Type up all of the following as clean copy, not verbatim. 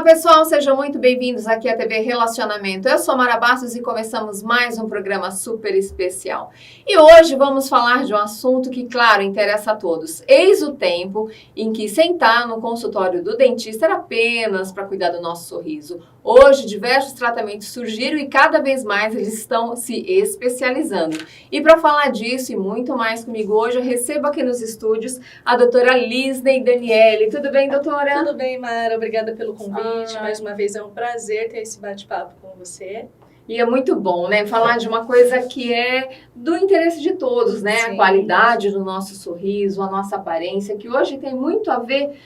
Olá pessoal, sejam muito bem-vindos aqui à TV Relacionamento. Eu sou Mara Bastos e começamos mais um programa super especial. E hoje vamos falar de um assunto que, claro, interessa a todos. Eis o tempo em que sentar no consultório do dentista era apenas para cuidar do nosso sorriso. Hoje, diversos tratamentos surgiram e cada vez mais eles estão se especializando. E para falar disso e muito mais comigo hoje, eu recebo aqui nos estúdios a doutora Lisney Daniele. Tudo bem, doutora? Tudo bem, Mara. Obrigada pelo convite. Mais uma vez é um prazer ter esse bate-papo com você. E é muito bom, né? Falar de uma coisa que é do interesse de todos, né? Sim. A qualidade do nosso sorriso, a nossa aparência, que hoje tem muito a ver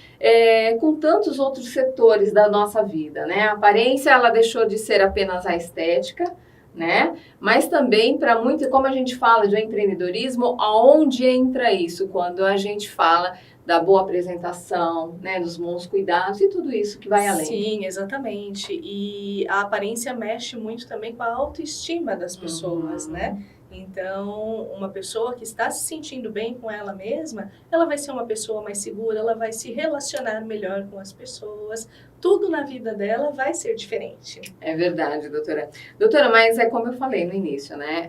com tantos outros setores da nossa vida, né? A aparência, ela deixou de ser apenas a estética, né? Mas também para muito, como a gente fala de empreendedorismo, aonde entra isso? Quando a gente fala da boa apresentação, né, dos bons cuidados e tudo isso que vai além. Sim, exatamente. E a aparência mexe muito também com a autoestima das pessoas, né? Então, uma pessoa que está se sentindo bem com ela mesma, ela vai ser uma pessoa mais segura, ela vai se relacionar melhor com as pessoas, tudo na vida dela vai ser diferente. É verdade, doutora. Doutora, mas é como eu falei no início, né?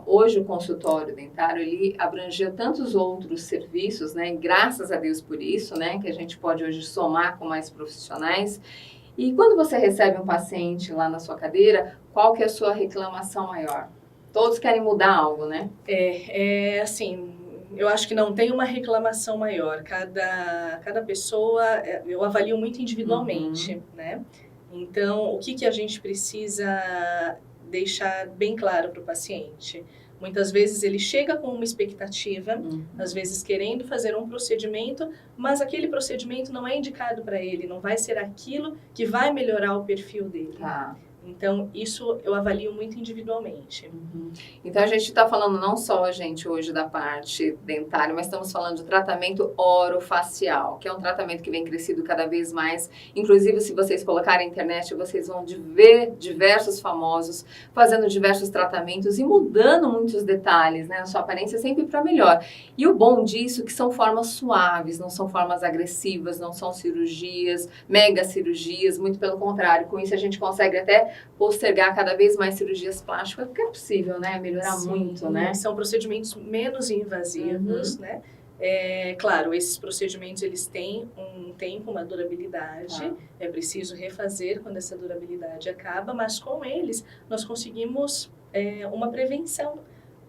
Hoje o consultório dentário, ele abrangeu tantos outros serviços, né? Graças a Deus por isso, né? Que a gente pode hoje somar com mais profissionais. E quando você recebe um paciente lá na sua cadeira, qual que é a sua reclamação maior? Todos querem mudar algo, né? Assim, eu acho que não tem uma reclamação maior. Cada pessoa, eu avalio muito individualmente, né? Então, o que a gente precisa deixar bem claro para o paciente? Muitas vezes ele chega com uma expectativa, às vezes querendo fazer um procedimento, mas aquele procedimento não é indicado para ele, não vai ser aquilo que vai melhorar o perfil dele. Tá. Então, isso eu avalio muito individualmente. Então, a gente está falando não só, gente, hoje da parte dentária, mas estamos falando de tratamento orofacial, que é um tratamento que vem crescido cada vez mais. Inclusive, se vocês colocarem na internet, vocês vão ver diversos famosos fazendo diversos tratamentos e mudando muitos detalhes, né? A sua aparência sempre para melhor. E o bom disso é que são formas suaves, não são formas agressivas, não são cirurgias, mega cirurgias, muito pelo contrário. Com isso, a gente consegue até postergar cada vez mais cirurgias plásticas, porque é possível, né? Melhorar muito, né? São procedimentos menos invasivos, né? Claro, esses procedimentos, eles têm um tempo, uma durabilidade. É preciso refazer quando essa durabilidade acaba, mas com eles, nós conseguimos uma prevenção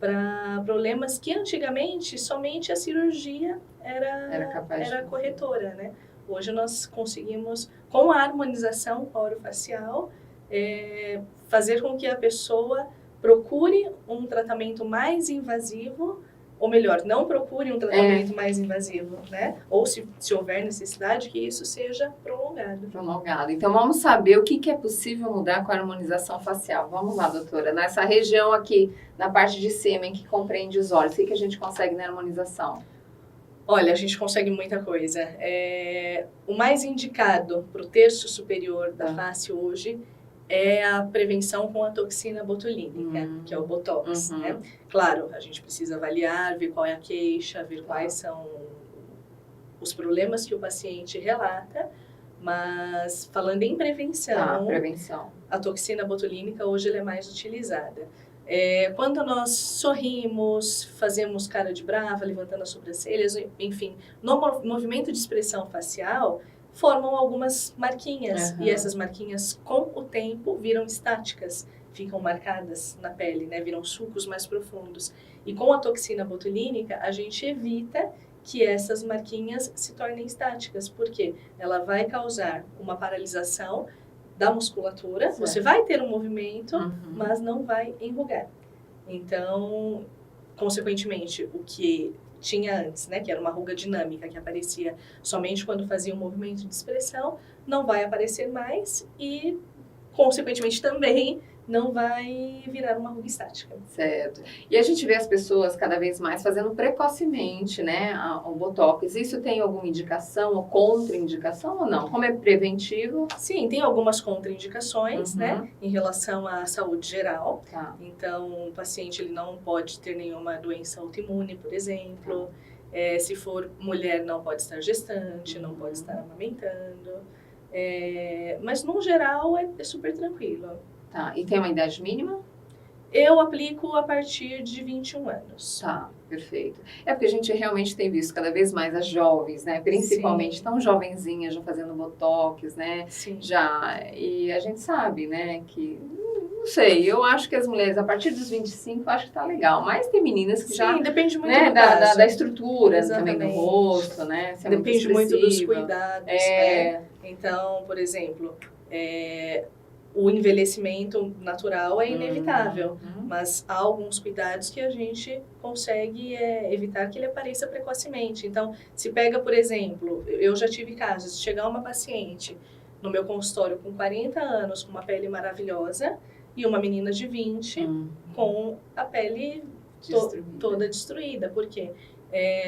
para problemas que antigamente somente a cirurgia era corretora, né? Hoje nós conseguimos, com a harmonização orofacial, fazer com que a pessoa procure um tratamento mais invasivo, ou melhor, não procure um tratamento mais invasivo, né? Ou se houver necessidade, que isso seja prolongado. Prolongado. Então, vamos saber o que é possível mudar com a harmonização facial. Vamos lá, doutora. Nessa região aqui, na parte de sêmen, que compreende os olhos, o que a gente consegue na harmonização? Olha, a gente consegue muita coisa. O mais indicado para o terço superior da face hoje é a prevenção com a toxina botulínica, que é o Botox, né? Claro, a gente precisa avaliar, ver qual é a queixa, ver quais são os problemas que o paciente relata, mas falando em prevenção, a toxina botulínica hoje ela é mais utilizada. Quando nós sorrimos, fazemos cara de brava, levantando as sobrancelhas, enfim, no movimento de expressão facial, formam algumas marquinhas, e essas marquinhas, com o tempo, viram estáticas, ficam marcadas na pele, né? Viram sulcos mais profundos. E com a toxina botulínica, a gente evita que essas marquinhas se tornem estáticas, porque ela vai causar uma paralisação da musculatura, você vai ter um movimento, mas não vai enrugar. Então, consequentemente, o que tinha antes, né, que era uma ruga dinâmica que aparecia somente quando fazia um movimento de expressão, não vai aparecer mais e, consequentemente, também não vai virar uma ruga estática. Certo. E a gente vê as pessoas cada vez mais fazendo precocemente, né, o Botox. Isso tem alguma indicação ou contraindicação ou não? Como é preventivo? Sim, tem algumas contraindicações, né, em relação à saúde geral. Então, o paciente ele não pode ter nenhuma doença autoimune, por exemplo. Se for mulher, não pode estar gestante, não pode estar amamentando. Mas, no geral, é super tranquilo. Tá, e tem uma idade mínima? Eu aplico a partir de 21 anos. Tá, perfeito. É porque a gente realmente tem visto cada vez mais as jovens, né? Principalmente Sim. tão jovenzinhas, já fazendo botox, né? Sim. Já, e a gente sabe, né, que, não sei, eu acho que as mulheres, a partir dos 25, acho que tá legal. Mas tem meninas que Sim, já, depende muito né, do caso. da estrutura Exatamente. também do rosto, né? Se é Depende muito dos cuidados, É, né? Então, por exemplo, o envelhecimento natural é inevitável, mas há alguns cuidados que a gente consegue evitar que ele apareça precocemente. Então, se pega, por exemplo, eu já tive casos de chegar uma paciente no meu consultório com 40 anos, com uma pele maravilhosa, e uma menina de 20 com a pele toda destruída. Por quê?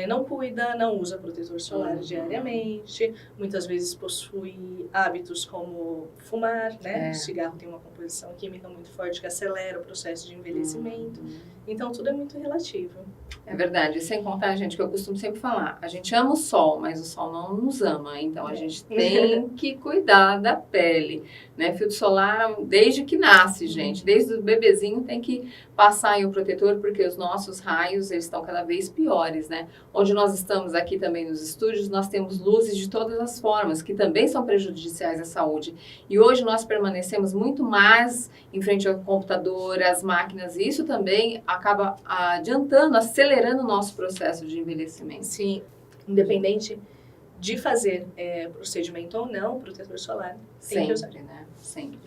Não cuida, não usa protetor solar diariamente, muitas vezes possui hábitos como fumar, né? O cigarro tem uma composição química muito forte que acelera o processo de envelhecimento. Então, tudo é muito relativo. É verdade. E sem contar, gente, que eu costumo sempre falar, a gente ama o sol, mas o sol não nos ama. Então, a gente tem que cuidar da pele, né? Filtro solar, desde que nasce, gente. Desde o bebezinho tem que passar aí o protetor, porque os nossos raios, eles estão cada vez piores, né? Onde nós estamos aqui também nos estúdios, nós temos luzes de todas as formas, que também são prejudiciais à saúde. E hoje nós permanecemos muito mais em frente ao computador, às máquinas, e isso também acaba adiantando, acelerando o nosso processo de envelhecimento. Sim, independente de fazer procedimento ou não, protetor solar tem que usar. Né? Sempre.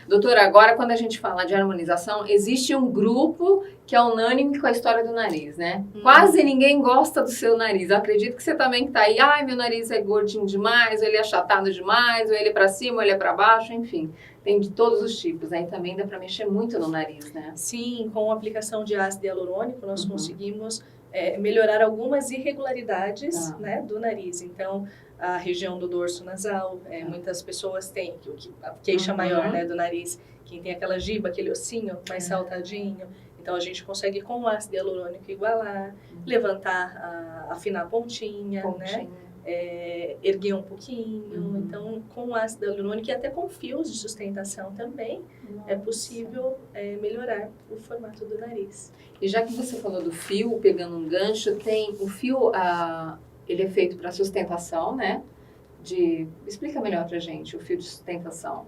Doutora, agora quando a gente fala de harmonização, existe um grupo que é unânime com a história do nariz, né? Quase ninguém gosta do seu nariz. Eu acredito que você também que tá aí, ai, meu nariz é gordinho demais, ou ele é achatado demais, ou ele é para cima, ou ele é para baixo, enfim. Tem de todos os tipos, aí também dá para mexer muito no nariz, né? Sim, com a aplicação de ácido hialurônico nós conseguimos melhorar algumas irregularidades né, do nariz. Então, a região do dorso nasal, muitas pessoas têm a queixa maior né, do nariz, quem tem aquela giba, aquele ossinho mais saltadinho. Então, a gente consegue com o ácido hialurônico igualar, levantar, afinar a pontinha. Né? Erguer um pouquinho. Então, com o ácido hialurônico e até com fios de sustentação também, é possível melhorar o formato do nariz. E já que você falou do fio, pegando um gancho, tem o fio, ele é feito para sustentação, né? Explica melhor pra gente o fio de sustentação.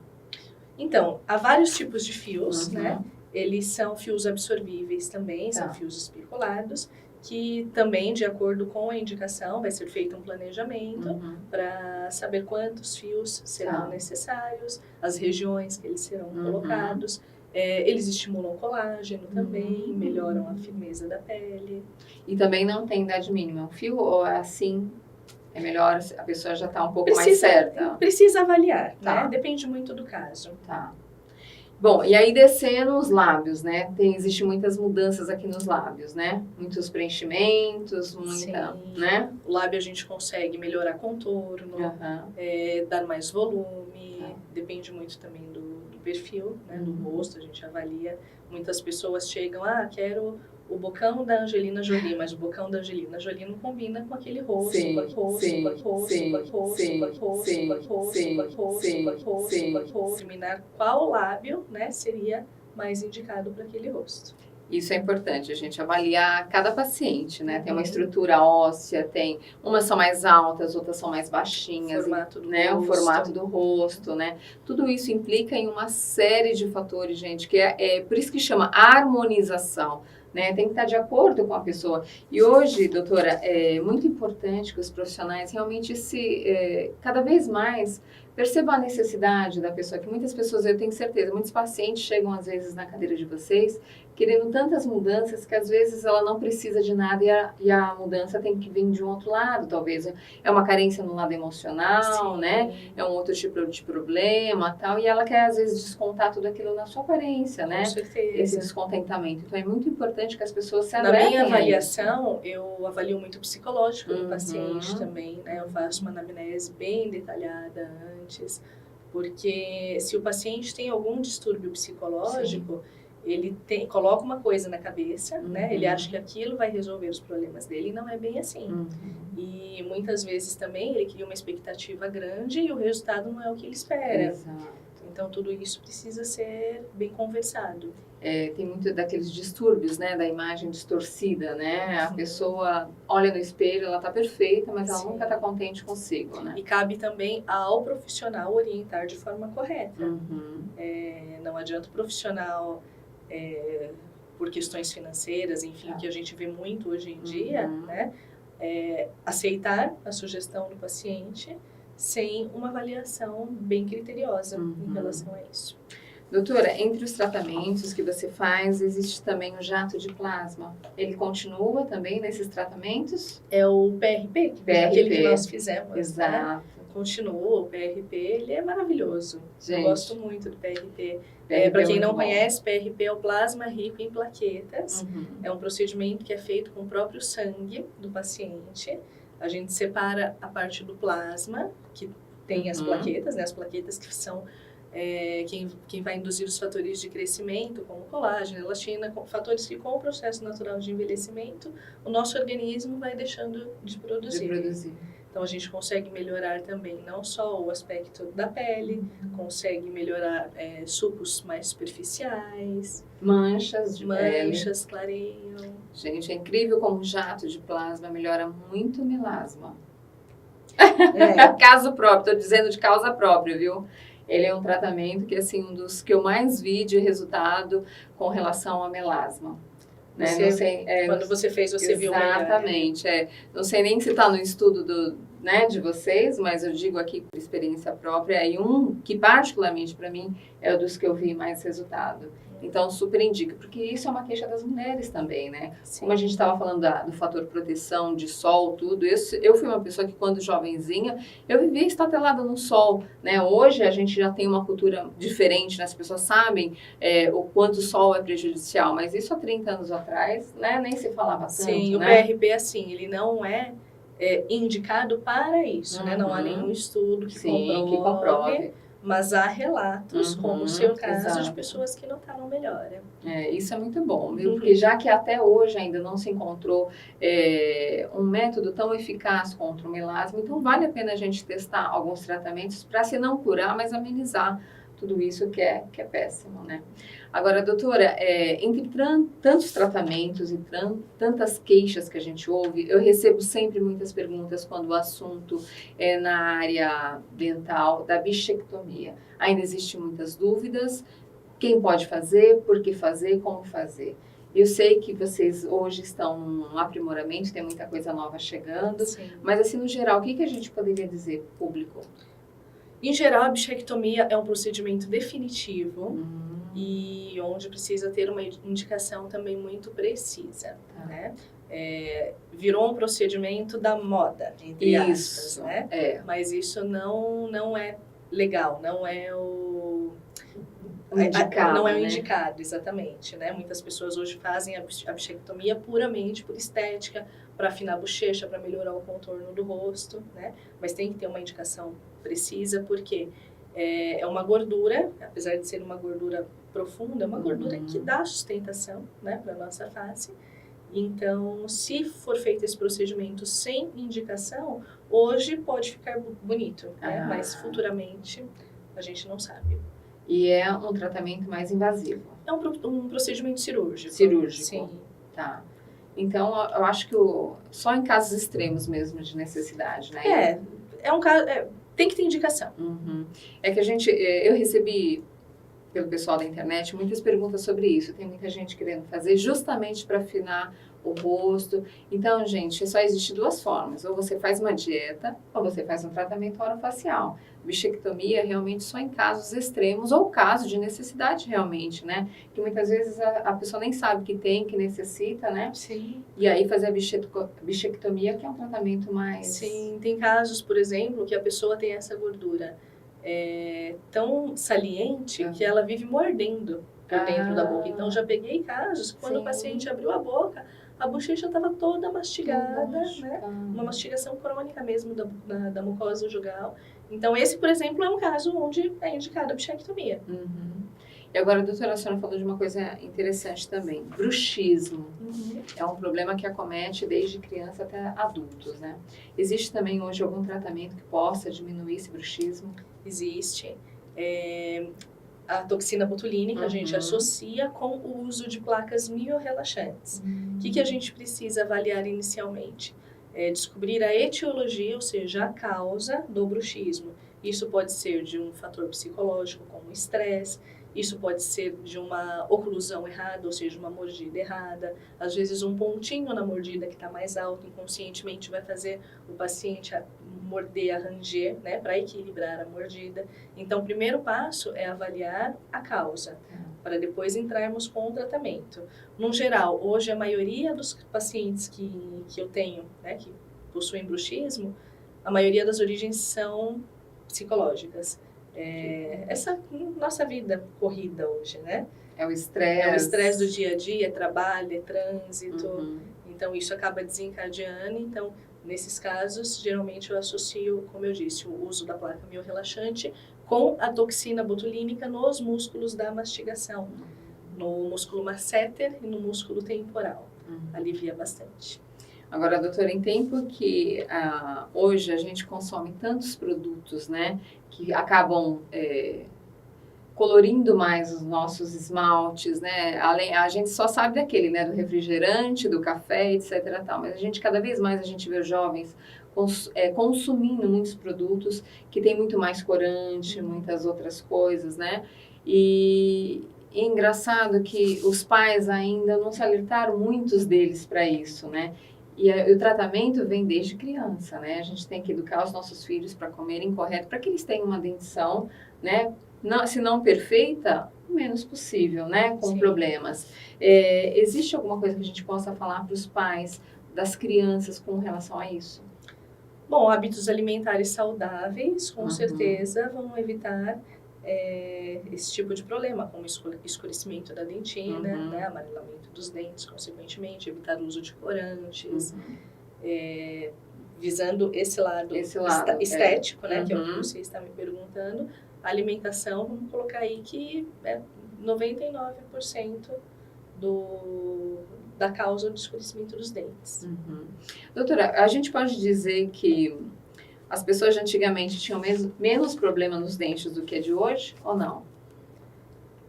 Então, há vários tipos de fios, né? Eles são fios absorvíveis também, são fios espirculados, que também, de acordo com a indicação, vai ser feito um planejamento para saber quantos fios serão necessários, as regiões que eles serão colocados. Eles estimulam o colágeno também, melhoram a firmeza da pele. E também não tem idade mínima, é um fio ou é assim? É melhor, a pessoa já está um pouco mais certa? Precisa avaliar, né? Depende muito do caso. Tá. Bom, e aí descendo os lábios, né? Existem muitas mudanças aqui nos lábios, né? Muitos preenchimentos, né? O lábio a gente consegue melhorar contorno, dar mais volume, depende muito também do perfil, né? Do rosto, a gente avalia. Muitas pessoas chegam, quero o bocão da Angelina Jolie, mas o bocão da Angelina Jolie não combina com aquele rosto, determinar qual lábio, né, seria mais indicado para aquele rosto. Isso é importante, a gente avaliar cada paciente, né? Tem uma estrutura óssea, umas são mais altas, outras são mais baixinhas, o formato do rosto, né? Tudo isso implica em uma série de fatores, gente, que por isso que chama harmonização. Né? Tem que estar de acordo com a pessoa. E hoje, doutora, é muito importante que os profissionais realmente cada vez mais percebam a necessidade da pessoa, que muitas pessoas, eu tenho certeza, muitos pacientes chegam às vezes na cadeira de vocês querendo tantas mudanças que às vezes ela não precisa de nada e a mudança tem que vir de um outro lado, talvez. É uma carência no lado emocional, né? É um outro tipo de problema, tal, e ela quer às vezes descontar tudo aquilo na sua aparência, né? Com certeza. Esse descontentamento. Então é muito importante que as pessoas se alertem. Na minha avaliação, eu avalio muito o psicológico do paciente também, né? Eu faço uma anamnese bem detalhada antes, porque se o paciente tem algum distúrbio psicológico, ele coloca uma coisa na cabeça, né? Ele acha que aquilo vai resolver os problemas dele e não é bem assim. E muitas vezes também ele cria uma expectativa grande e o resultado não é o que ele espera. Exato. Então tudo isso precisa ser bem conversado. Tem muito daqueles distúrbios, né, da imagem distorcida, né? A pessoa olha no espelho, ela tá perfeita, mas ela nunca tá contente consigo, né? E cabe também ao profissional orientar de forma correta. Não adianta o profissional, por questões financeiras, enfim, que a gente vê muito hoje em dia, né? Aceitar a sugestão do paciente sem uma avaliação bem criteriosa em relação a isso. Doutora, entre os tratamentos que você faz, existe também o jato de plasma. Ele continua também nesses tratamentos? É o PRP, aquele que nós fizemos. Exato. Né? Continua, o PRP, ele é maravilhoso. Gente, eu gosto muito do PRP. Para quem não conhece, PRP é o plasma rico em plaquetas. É um procedimento que é feito com o próprio sangue do paciente. A gente separa a parte do plasma, que tem as plaquetas, né? As plaquetas que são quem vai induzir os fatores de crescimento, como colágeno, elastina, fatores que com o processo natural de envelhecimento, o nosso organismo vai deixando de produzir. Então, a gente consegue melhorar também não só o aspecto da pele, consegue melhorar sulcos mais superficiais. Manchas de pele. Clareiam. Gente, é incrível como o jato de plasma melhora muito o melasma. Caso próprio, tô dizendo de causa própria, viu? Ele é um tratamento que, assim, um dos que eu mais vi de resultado com relação ao melasma. Né? Quando você fez, você viu melhor. Exatamente. Não sei nem se está no estudo de vocês, mas eu digo aqui por experiência própria, e um que particularmente para mim é o dos que eu vi mais resultado. Então, super indica, porque isso é uma queixa das mulheres também, né? Sim. Como a gente estava falando do fator proteção, de sol, tudo. Eu fui uma pessoa que, quando jovenzinha, eu vivia estatelada no sol, né? Hoje, a gente já tem uma cultura diferente, né? As pessoas sabem o quanto o sol é prejudicial, mas isso há 30 anos atrás, né? Nem se falava tanto, Sim, né? O PRP, assim, ele não é indicado para isso, né? Não há nenhum estudo que comprove. Mas há relatos, como o seu caso, de pessoas que notaram melhora. Isso é muito bom, viu? Porque já que até hoje ainda não se encontrou um método tão eficaz contra o melasma, então vale a pena a gente testar alguns tratamentos para, se não curar, mas amenizar tudo isso que é péssimo, né? Agora, doutora, entre tantos tratamentos e tantas queixas que a gente ouve, eu recebo sempre muitas perguntas quando o assunto é na área dental da bichectomia. Ainda existem muitas dúvidas. Quem pode fazer, por que fazer, como fazer? Eu sei que vocês hoje estão num aprimoramento, tem muita coisa nova chegando. Sim. Mas, assim, no geral, o que a gente poderia dizer para o público? Em geral, a bichectomia é um procedimento definitivo e onde precisa ter uma indicação também muito precisa, né? Virou um procedimento da moda, entre aspas, né? Mas isso não é legal, não é o indicado, exatamente, né? Muitas pessoas hoje fazem a bichectomia puramente por estética, para afinar a bochecha, para melhorar o contorno do rosto, né? Mas tem que ter uma indicação precisa, porque é uma gordura, apesar de ser uma gordura profunda, é uma gordura que dá sustentação, né, para a nossa face. Então, se for feito esse procedimento sem indicação, hoje pode ficar bonito, né? Mas futuramente a gente não sabe. E é um tratamento mais invasivo? É um procedimento cirúrgico. Cirúrgico? Sim. Tá. Então, eu acho que só em casos extremos mesmo de necessidade, né? É um caso... tem que ter indicação. É que eu recebi pelo pessoal da internet muitas perguntas sobre isso. Tem muita gente querendo fazer justamente para afinar o rosto. Então, gente, só existe duas formas. Ou você faz uma dieta, ou você faz um tratamento orofacial. Bichectomia realmente só em casos extremos, ou caso de necessidade realmente, né? Que muitas vezes a pessoa nem sabe que tem, que necessita, né? Sim. E aí fazer a bichectomia, que é um tratamento mais... Sim, tem casos, por exemplo, que a pessoa tem essa gordura tão saliente que ela vive mordendo por dentro da boca. Então, já peguei casos que quando o paciente abriu a boca, a bochecha estava toda mastigada, né? Uma mastigação crônica mesmo da mucosa jugal. Então, esse, por exemplo, é um caso onde é indicada a bichectomia. E agora, doutora, a senhora falou de uma coisa interessante também, bruxismo. É um problema que acomete desde criança até adultos, né? Existe também hoje algum tratamento que possa diminuir esse bruxismo? Existe. A toxina botulínica a gente associa com o uso de placas miorrelaxantes. O que a gente precisa avaliar inicialmente? É descobrir a etiologia, ou seja, a causa do bruxismo. Isso pode ser de um fator psicológico, como estresse, isso pode ser de uma oclusão errada, ou seja, uma mordida errada. Às vezes um pontinho na mordida que está mais alto, inconscientemente vai fazer o paciente morder, ranger, né, para equilibrar a mordida. Então, o primeiro passo é avaliar a causa, para depois entrarmos com o tratamento. No geral, hoje a maioria dos pacientes que eu tenho, né, que possuem bruxismo, a maioria das origens são psicológicas. Essa nossa vida corrida hoje, né? É o estresse. É o estresse do dia a dia, é trabalho, é trânsito. Então, isso acaba desencadeando. Então, nesses casos, geralmente eu associo, como eu disse, o uso da placa miorrelaxante com a toxina botulínica nos músculos da mastigação, no músculo masseter e no músculo temporal. Alivia bastante. Agora, doutora, em tempo que hoje a gente consome tantos produtos, né, que acabam colorindo mais os nossos esmaltes, né, a gente só sabe daquele, né, do refrigerante, do café, etc. Tal, mas cada vez mais a gente vê os jovens consumindo muitos produtos que tem muito mais corante, muitas outras coisas, né, e é engraçado que os pais ainda não se alertaram, muitos deles, para isso, né? E o tratamento vem desde criança, né? A gente tem que educar os nossos filhos para comerem correto, para que eles tenham uma dentição, né? Não, se não perfeita, o menos possível, né? Com problemas. Existe alguma coisa que a gente possa falar para os pais das crianças com relação a isso? Bom, hábitos alimentares saudáveis, com certeza, vão evitar esse tipo de problema, como escurecimento da dentina, né, amarelamento dos dentes, consequentemente, evitar o uso de corantes, visando esse lado estético, né, que é o que você está me perguntando. A alimentação, vamos colocar aí que é 99% da causa do escurecimento dos dentes. Doutora, a gente pode dizer que as pessoas de antigamente tinham menos problema nos dentes do que a de hoje, ou não?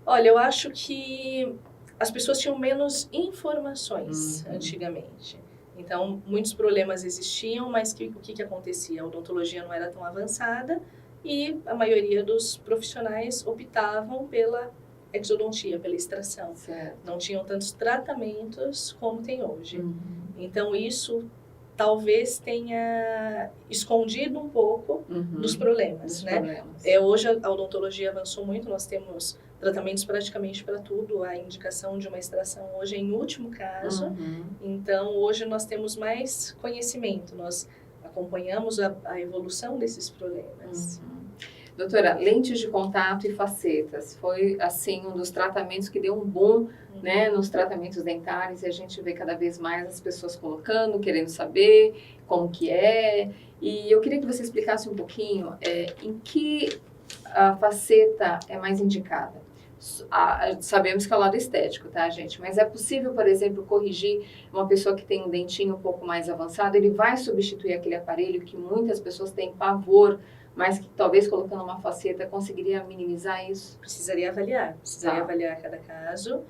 Olha, eu acho que as pessoas tinham menos informações antigamente. Então, muitos problemas existiam, mas o que acontecia? A odontologia não era tão avançada e a maioria dos profissionais optavam pela exodontia, pela extração. Certo. Não tinham tantos tratamentos como tem hoje. Então, isso talvez tenha escondido um pouco dos problemas, né? Hoje a odontologia avançou muito, nós temos tratamentos praticamente para tudo, a indicação de uma extração hoje é em último caso, então hoje nós temos mais conhecimento, nós acompanhamos a evolução desses problemas. Doutora, lentes de contato e facetas, foi assim um dos tratamentos que deu um boom, né, nos tratamentos dentários, e a gente vê cada vez mais as pessoas colocando, querendo saber como que é, e eu queria que você explicasse um pouquinho em que a faceta é mais indicada. Sabemos que é o lado estético, tá, gente? Mas é possível, por exemplo, corrigir uma pessoa que tem um dentinho um pouco mais avançado, ele vai substituir aquele aparelho que muitas pessoas têm pavor, mas que talvez colocando uma faceta conseguiria minimizar isso? Precisaria avaliar cada caso.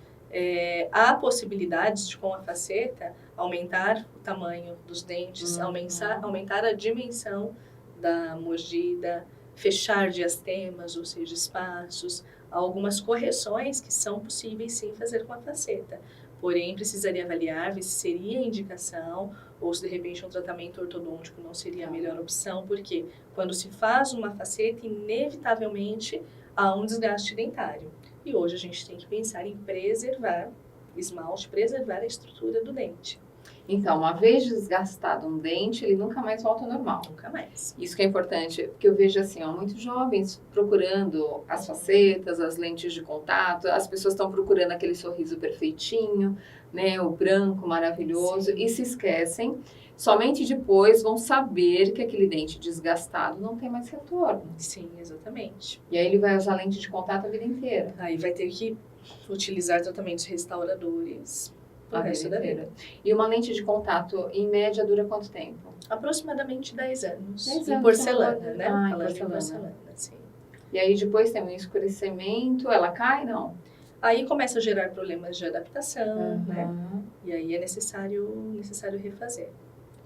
Há possibilidades de, com a faceta, aumentar o tamanho dos dentes, aumentar a dimensão da mordida, fechar diastemas, ou seja, espaços. Há algumas correções que são possíveis sim fazer com a faceta. Porém, precisaria avaliar, ver se seria indicação ou se de repente um tratamento ortodôntico não seria a melhor opção, porque quando se faz uma faceta, inevitavelmente há um desgaste dentário. E hoje a gente tem que pensar em preservar esmalte, preservar a estrutura do dente. Então, uma vez desgastado um dente, ele nunca mais volta ao normal. Nunca mais. Isso que é importante, porque eu vejo assim, muitos jovens procurando as facetas, as lentes de contato, as pessoas estão procurando aquele sorriso perfeitinho, né, o branco maravilhoso, e se esquecem. Somente depois vão saber que aquele dente desgastado não tem mais retorno. Sim, exatamente. E aí ele vai usar lente de contato a vida inteira. Aí vai ter que utilizar tratamentos restauradores pro resto da vida. E uma lente de contato, em média, dura quanto tempo? Aproximadamente 10 anos. 10 Em anos, porcelana, né? Ah, em Falando porcelana. em porcelana, sim. E aí depois tem um escurecimento, ela cai, não? Aí começa a gerar problemas de adaptação, né? Uhum. E aí é necessário refazer.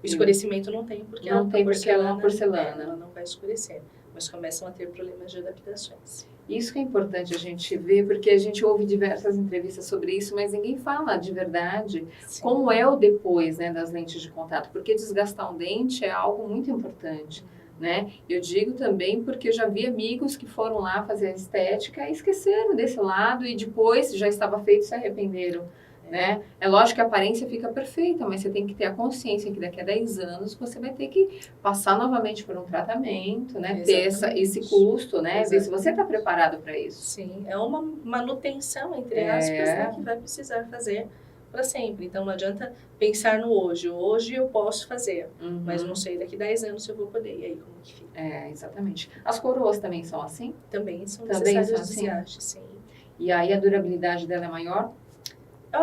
O escurecimento não tem, porque Não tem porque ela é uma porcelana. Ela não vai escurecer, mas começam a ter problemas de adaptações. Isso que é importante a gente ver, porque a gente ouve diversas entrevistas sobre isso, mas ninguém fala de verdade Sim. como é o depois, né, das lentes de contato, porque desgastar um dente é algo muito importante, né? Eu digo também porque eu já vi amigos que foram lá fazer a estética e esqueceram desse lado e depois já estava feito e se arrependeram. Né? É lógico que a aparência fica perfeita, mas você tem que ter a consciência que daqui a 10 anos você vai ter que passar novamente por um tratamento, né? Ter esse custo, né? Ver se você está preparado para isso. Sim, é uma manutenção, entre aspas, né, que vai precisar fazer para sempre. Então não adianta pensar no hoje. Hoje eu posso fazer, mas não sei daqui a 10 anos se eu vou poder. E aí como que fica? É, exatamente. As coroas também são assim? Também são necessárias desgaste, sim. E aí a durabilidade dela é maior?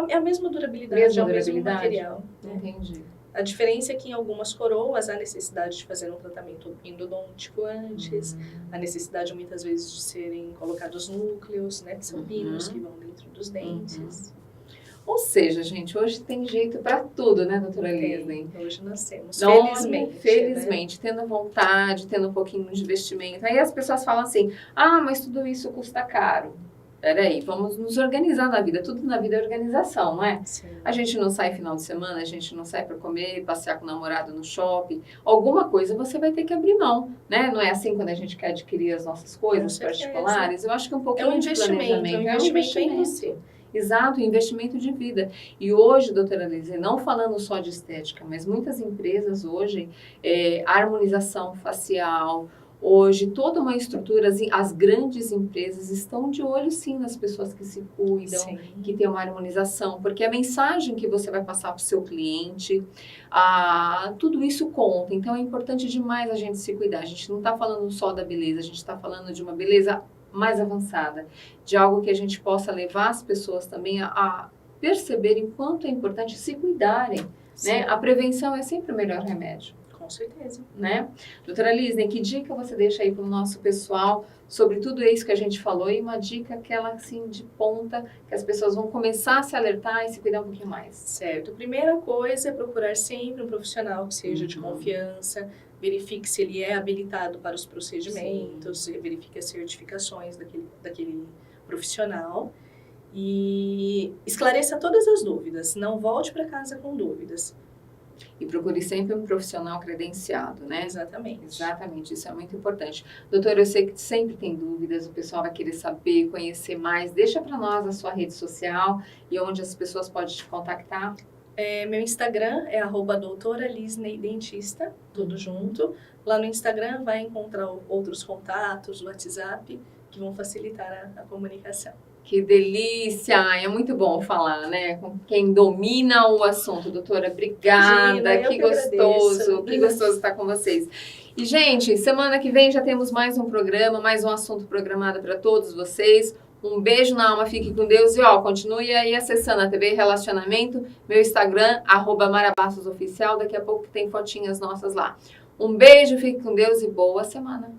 É a mesma durabilidade, é o mesmo material. Entendi. A diferença é que em algumas coroas há necessidade de fazer um tratamento endodôntico antes, a necessidade muitas vezes de serem colocados núcleos, né, que são pinos que vão dentro dos dentes. Ou seja, gente, hoje tem jeito para tudo, né, doutora Lisney? Hoje nós temos, felizmente, né? Tendo vontade, tendo um pouquinho de investimento. Aí as pessoas falam assim, mas tudo isso custa caro. Peraí, vamos nos organizar na vida. Tudo na vida é organização, não é? Sim. A gente não sai final de semana, a gente não sai para comer, passear com o namorado no shopping. Alguma coisa você vai ter que abrir mão, né? Não é assim quando a gente quer adquirir as nossas coisas particulares? Eu acho que um pouquinho de planejamento. É um investimento em você. Exato, investimento de vida. E hoje, doutora Lisney, não falando só de estética, mas muitas empresas hoje, harmonização facial, hoje, toda uma estrutura, as grandes empresas estão de olho, sim, nas pessoas que se cuidam, sim, que tem uma harmonização, porque a mensagem que você vai passar para o seu cliente, tudo isso conta. Então, é importante demais a gente se cuidar. A gente não está falando só da beleza, a gente está falando de uma beleza mais avançada, de algo que a gente possa levar as pessoas também a perceberem quanto é importante se cuidarem, né? A prevenção é sempre o melhor remédio. Com certeza. Né? Doutora Lisney, que dica você deixa aí para o nosso pessoal sobre tudo isso que a gente falou e uma dica aquela assim de ponta que as pessoas vão começar a se alertar e se cuidar um pouquinho mais? Certo. A primeira coisa é procurar sempre um profissional que seja de confiança, verifique se ele é habilitado para os procedimentos, verifique as certificações daquele profissional e esclareça todas as dúvidas. Não volte para casa com dúvidas. E procure sempre um profissional credenciado, né? Exatamente. Exatamente, isso é muito importante. Doutora, eu sei que sempre tem dúvidas, o pessoal vai querer saber, conhecer mais. Deixa para nós a sua rede social e onde as pessoas podem te contactar. Meu Instagram é @doutoralisneydentista, tudo junto. Lá no Instagram vai encontrar outros contatos, WhatsApp, que vão facilitar a comunicação. Que delícia! É muito bom falar, né? Com quem domina o assunto. Doutora, obrigada. Gina, que gostoso. Que gostoso estar com vocês. E, gente, semana que vem já temos mais um programa, mais um assunto programado para todos vocês. Um beijo na alma, fique com Deus. E, continue aí acessando a TV Relacionamento, meu Instagram, @marabastosoficial. Daqui a pouco tem fotinhas nossas lá. Um beijo, fique com Deus e boa semana.